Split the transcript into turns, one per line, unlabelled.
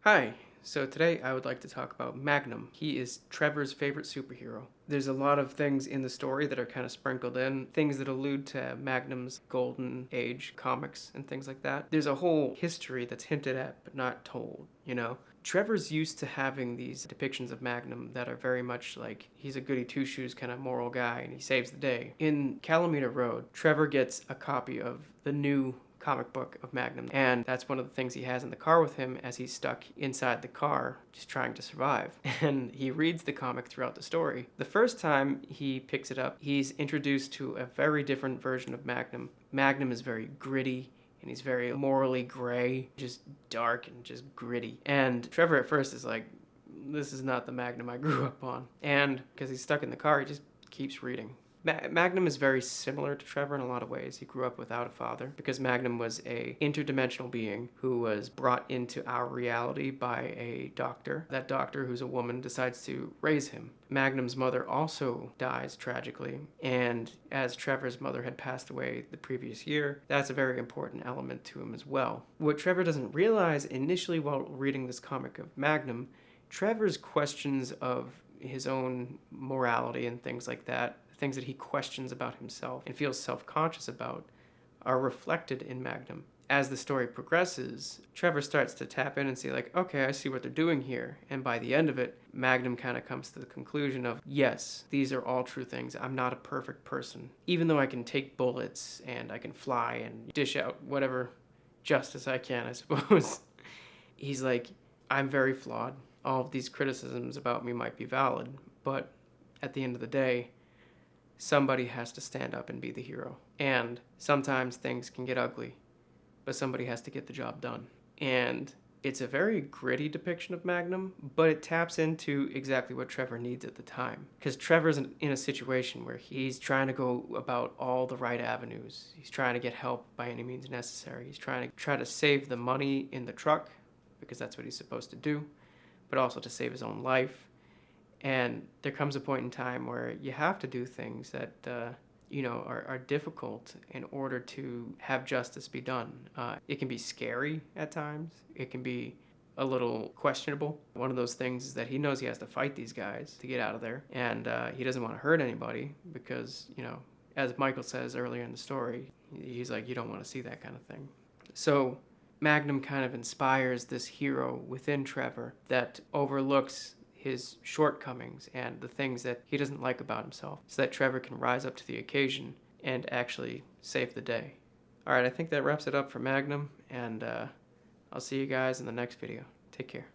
Hi, so today I would like to talk about Magnum. He is Trevor's favorite superhero. There's a lot of things in the story that are kind of sprinkled in, things that allude to Magnum's golden age comics and things like that. There's a whole history that's hinted at but not told, Trevor's used to having these depictions of Magnum that are very much like he's a goody two-shoes kind of moral guy and he saves the day. In Calamita Road, Trevor gets a copy of the new comic book of Magnum, and that's one of the things he has in the car with him as he's stuck inside the car just trying to survive. And he reads the comic throughout the story. The first time he picks it up, he's introduced to a very different version of Magnum. Magnum is very gritty and he's very morally gray, just dark and just gritty. And Trevor at first is like, this is not the Magnum I grew up on. And because he's stuck in the car, he just keeps reading. Magnum is very similar to Trevor in a lot of ways. He grew up without a father because Magnum was a interdimensional being who was brought into our reality by a doctor. That doctor, who's a woman, decides to raise him. Magnum's mother also dies tragically, and as Trevor's mother had passed away the previous year, that's a very important element to him as well. What Trevor doesn't realize initially while reading this comic of Magnum, Trevor's questions of his own morality and things like that, things that he questions about himself and feels self-conscious about, are reflected in Magnum. As the story progresses, Trevor starts to tap in and see like, okay, I see what they're doing here. And by the end of it, Magnum kind of comes to the conclusion of, yes, these are all true things. I'm not a perfect person. Even though I can take bullets and I can fly and dish out whatever justice I can, I suppose. He's like, I'm very flawed. All of these criticisms about me might be valid, but at the end of the day, somebody has to stand up and be the hero. And sometimes things can get ugly, but somebody has to get the job done. And it's a very gritty depiction of Magnum, but it taps into exactly what Trevor needs at the time. Because Trevor's in a situation where he's trying to go about all the right avenues. He's trying to get help by any means necessary. He's trying to save the money in the truck, because that's what he's supposed to do, but also to save his own life. And there comes a point in time where you have to do things that, are difficult in order to have justice be done. It can be scary at times. It can be a little questionable. One of those things is that he knows he has to fight these guys to get out of there. And he doesn't want to hurt anybody because, as Michael says earlier in the story, he's like, you don't want to see that kind of thing. So Magnum kind of inspires this hero within Trevor that overlooks his shortcomings and the things that he doesn't like about himself, so that Trevor can rise up to the occasion and actually save the day. All right, I think that wraps it up for Magnum, and I'll see you guys in the next video. Take care.